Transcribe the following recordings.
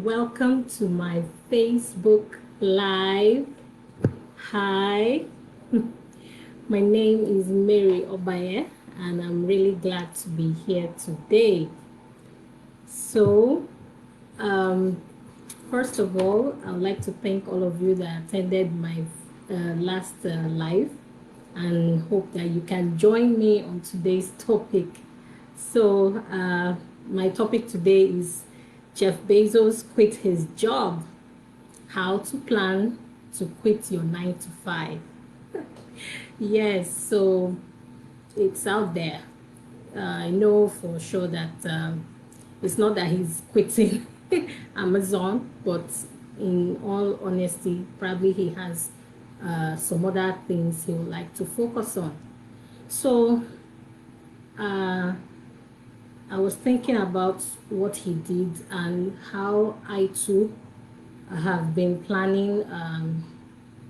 Welcome to my Facebook Live. Hi, my name is Mary Obaye, and I'm really glad to be here today. So, um, first of all, I would like to thank all of you that attended my last live and hope that you can join me on today's topic. So, my topic today is Jeff Bezos quit his job. How to plan to quit your 9 to 5. Yes, so it's out there. I know for sure that it's not that he's quitting Amazon, but in all honesty, probably he has some other things he would like to focus on. So uh, I was thinking about what he did and how I too have been planning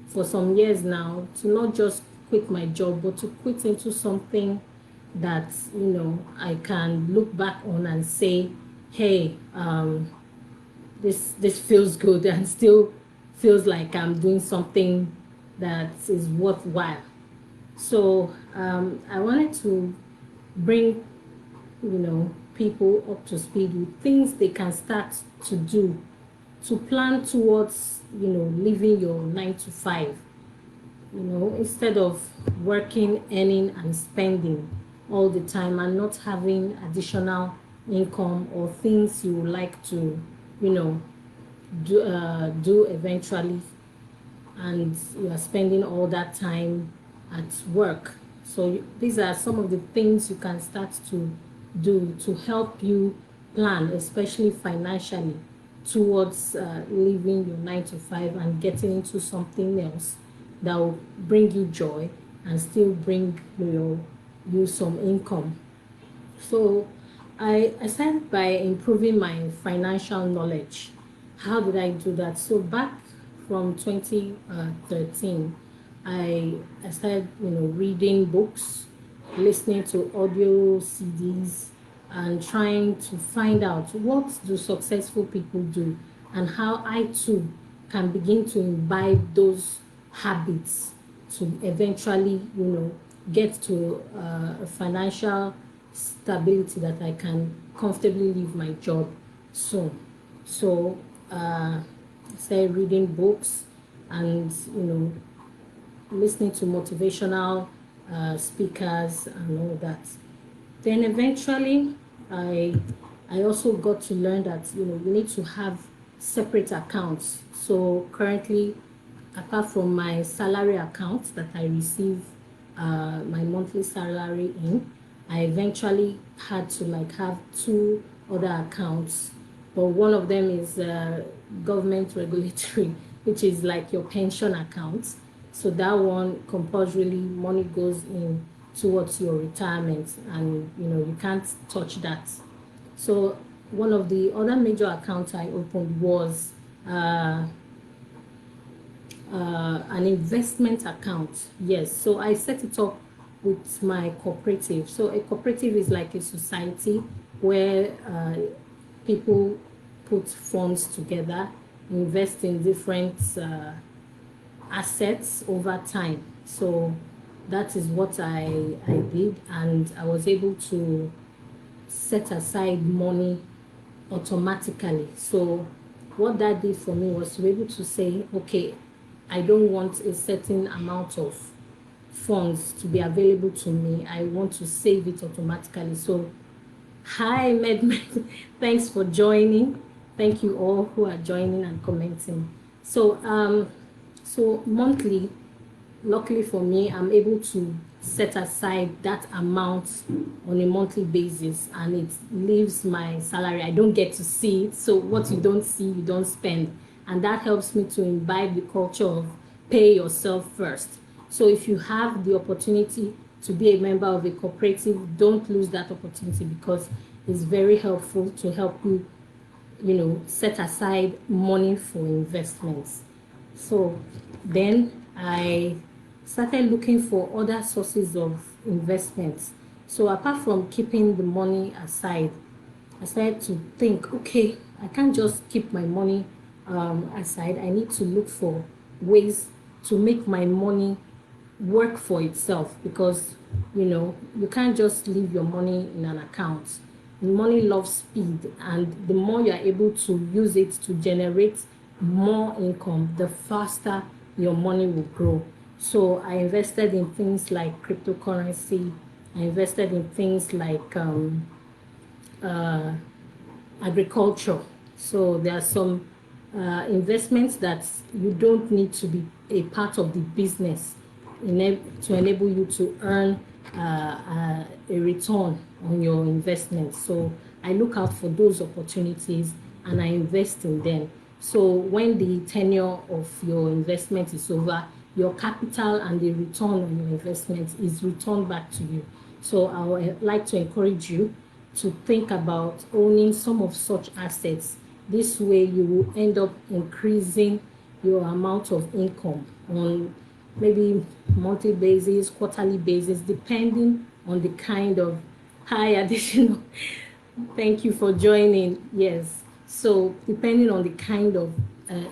for some years now to not just quit my job, but to quit into something that I can look back on and say, hey, this feels good and still feels like I'm doing something that is worthwhile. So I wanted to bring people up to speed with things they can start to do to plan towards leaving your 9 to 5, instead of working, earning and spending all the time and not having additional income or things you would like to do eventually, and you are spending all that time at work. So these are some of the things you can start to do to help you plan, especially financially, towards leaving your 9 to 5 and getting into something else that will bring you joy and still bring you some income. So I started by improving my financial knowledge. How did I do that? So back from 2013, I started reading books, listening to audio CDs, and trying to find out what do successful people do and how I too can begin to imbibe those habits to eventually get to a financial stability that I can comfortably leave my job soon. So I started reading books and listening to motivational speakers and all that. Then eventually, I I also got to learn that you need to have separate accounts. So currently, apart from my salary account that I receive my monthly salary in, I eventually had to have two other accounts, but one of them is government regulatory, which is like your pension account. So that one compulsorily money goes in towards your retirement, and you can't touch that. So one of the other major accounts I opened was an investment account. Yes, so I set it up with my cooperative. So a cooperative is like a society where people put funds together, invest in different assets over time. So that is what I did, and I was able to set aside money automatically. So what that did for me was to be able to say, okay, I don't want a certain amount of funds to be available to me. I want to save it automatically. So hi, Medmed. Thanks for joining. Thank you all who are joining and commenting. So monthly, luckily for me, I'm able to set aside that amount on a monthly basis, and it leaves my salary. I don't get to see it. So what you don't see, you don't spend. And that helps me to imbibe the culture of pay yourself first. So if you have the opportunity to be a member of a cooperative, don't lose that opportunity, because it's very helpful to help you, set aside money for investments. So then I started looking for other sources of investments. So apart from keeping the money aside, I started to think, okay, I can't just keep my money aside. I need to look for ways to make my money work for itself, because you can't just leave your money in an account. Money loves speed, and the more you are able to use it to generate more income, the faster your money will grow. So I invested in things like cryptocurrency. I invested in things like uh, agriculture. So there are some investments that you don't need to be a part of the business to enable you to earn a return on your investment. So I look out for those opportunities and I invest in them. So when the tenure of your investment is over, your capital and the return on your investment is returned back to you. So I would like to encourage you to think about owning some of such assets. This way you will end up increasing your amount of income on maybe monthly basis, quarterly basis, depending on the kind of high additional. Thank you for joining. Yes. So depending on the kind of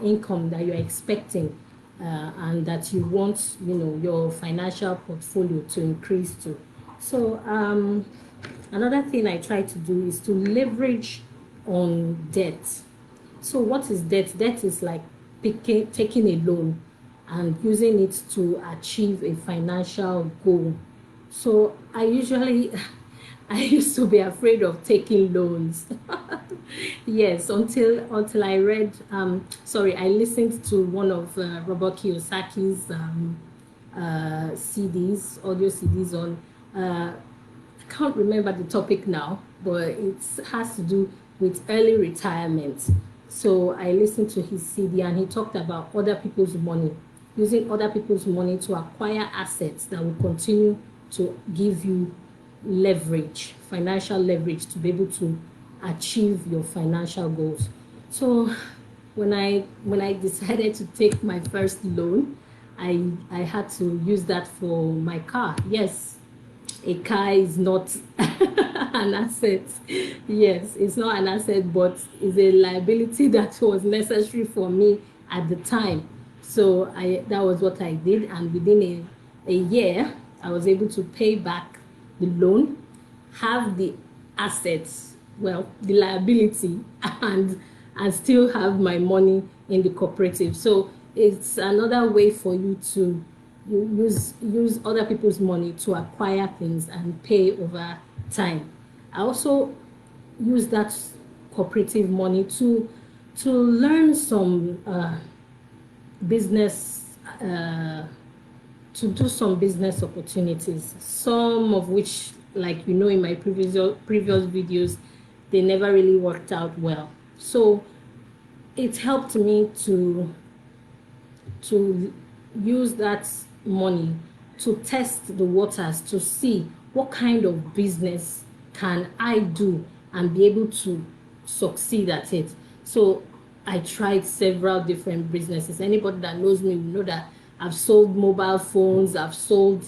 income that you're expecting and that you want, your financial portfolio to increase to. So another thing I try to do is to leverage on debt. So what is debt? Debt is like taking a loan and using it to achieve a financial goal. So I usually, I used to be afraid of taking loans. Yes, until I read, I listened to one of Robert Kiyosaki's CDs, audio CDs on, I can't remember the topic now, but it has to do with early retirement. So I listened to his CD and he talked about other people's money, using other people's money to acquire assets that will continue to give you leverage, financial leverage, to be able to achieve your financial goals. So when I decided to take my first loan, I had to use that for my car. Yes, a car is not an asset. Yes, it's not an asset, but it's a liability that was necessary for me at the time. So that was what I did, and within a year, I was able to pay back the loan, have the assets, well, the liability, and still have my money in the cooperative. So it's another way for you to use other people's money to acquire things and pay over time. I also use that cooperative money to learn some business, to do some business opportunities, some of which, like in my previous videos, they never really worked out well. So it helped me to use that money to test the waters, to see what kind of business can I do and be able to succeed at it. So I tried several different businesses. Anybody that knows me will know that I've sold mobile phones, I've sold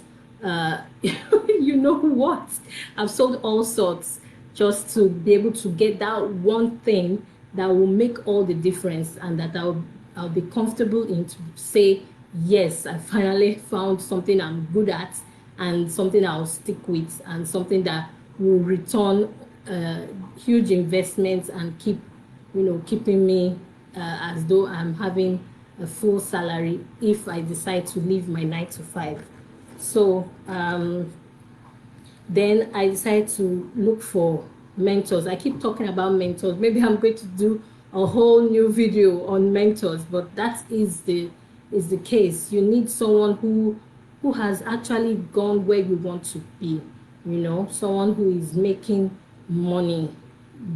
you know what, I've sold all sorts, just to be able to get that one thing that will make all the difference, and that I'll be comfortable in, to say, yes, I finally found something I'm good at, and something I'll stick with, and something that will return huge investments and keeping me as though I'm having a full salary if I decide to leave my 9 to 5. So then I decided to look for mentors. I keep talking about mentors. Maybe I'm going to do a whole new video on mentors, but that is the case. You need someone who has actually gone where you want to be, someone who is making money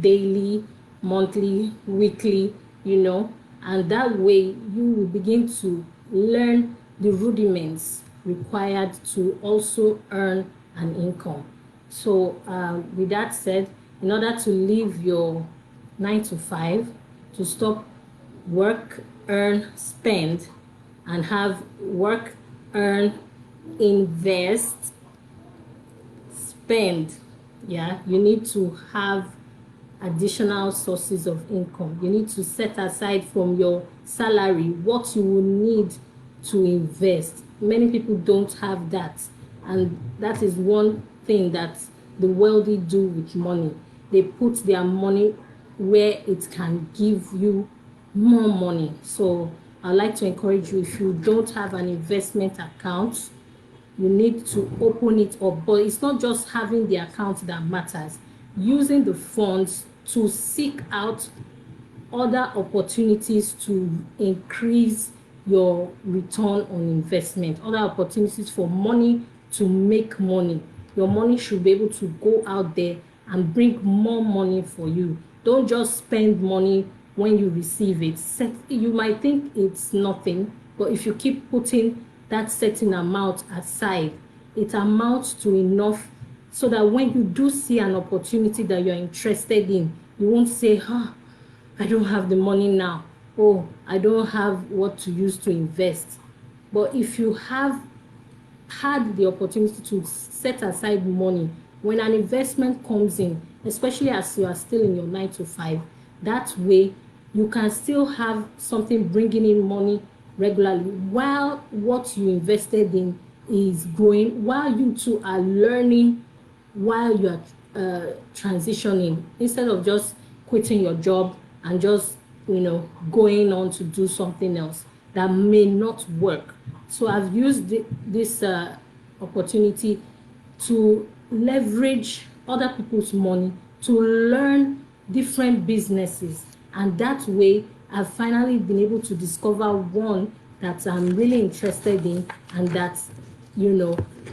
daily, monthly, weekly, and that way you will begin to learn the rudiments required to also earn an income. So with that said, in order to leave your 9 to 5, to stop work, earn, spend, and have work, earn, invest, spend, you need to have additional sources of income. You need to set aside from your salary what you will need to invest. Many people don't have that, and that is one thing that the wealthy do with money. They put their money where it can give you more money. So I'd like to encourage you, if you don't have an investment account, you need to open it up. But it's not just having the account that matters. Using the funds to seek out other opportunities to increase your return on investment, other opportunities for money to make money. Your money should be able to go out there and bring more money for you. Don't just spend money when you receive it. You might think it's nothing, but if you keep putting that certain amount aside, it amounts to enough so that when you do see an opportunity that you're interested in, you won't say, I don't have the money now. Oh, I don't have what to use to invest. But if you have had the opportunity to set aside money, when an investment comes in, especially as you are still in your 9 to 5, that way you can still have something bringing in money regularly while what you invested in is growing, while you two are learning, while you are transitioning, instead of just quitting your job and just going on to do something else that may not work. So I've used this opportunity to leverage other people's money to learn different businesses, and that way I've finally been able to discover one that I'm really interested in, and that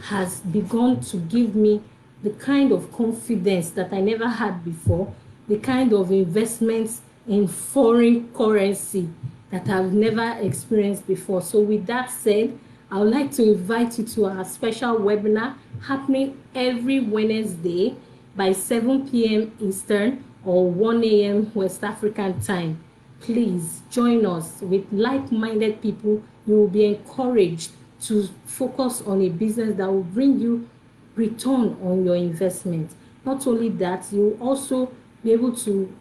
has begun to give me the kind of confidence that I never had before, the kind of investments in foreign currency that I've never experienced before. So with that said, I would like to invite you to our special webinar happening every Wednesday by 7 p.m. Eastern or 1 a.m. West African time. Please join us with like-minded people. You will be encouraged to focus on a business that will bring you return on your investment. Not only that, you will also be able to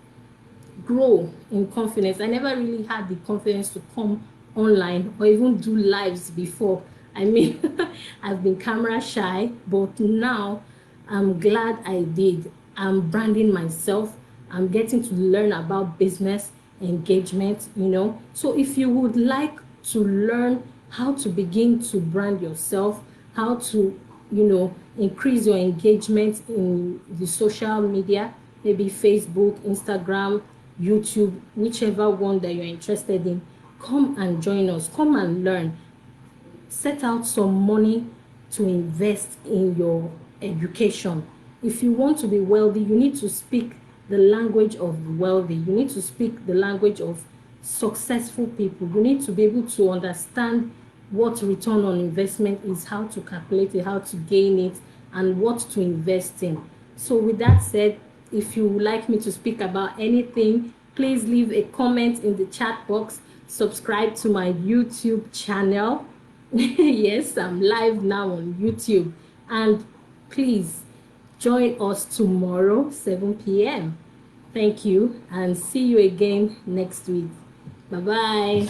grow in confidence. I never really had the confidence to come online or even do lives before. I mean, I've been camera shy, but now I'm glad I did. I'm branding myself. I'm getting to learn about business engagement, So if you would like to learn how to begin to brand yourself, how to, increase your engagement in the social media, maybe Facebook, Instagram, YouTube, whichever one that you're interested in, come and join us. Come and learn. Set out some money to invest in your education. If you want to be wealthy, you need to speak the language of wealthy. You need to speak the language of successful people. You need to be able to understand what return on investment is, how to calculate it, how to gain it, and what to invest in. So with that said, if you would like me to speak about anything, please leave a comment in the chat box. Subscribe to my YouTube channel. Yes, I'm live now on YouTube. And please join us tomorrow, 7 p.m. Thank you, and see you again next week. Bye-bye.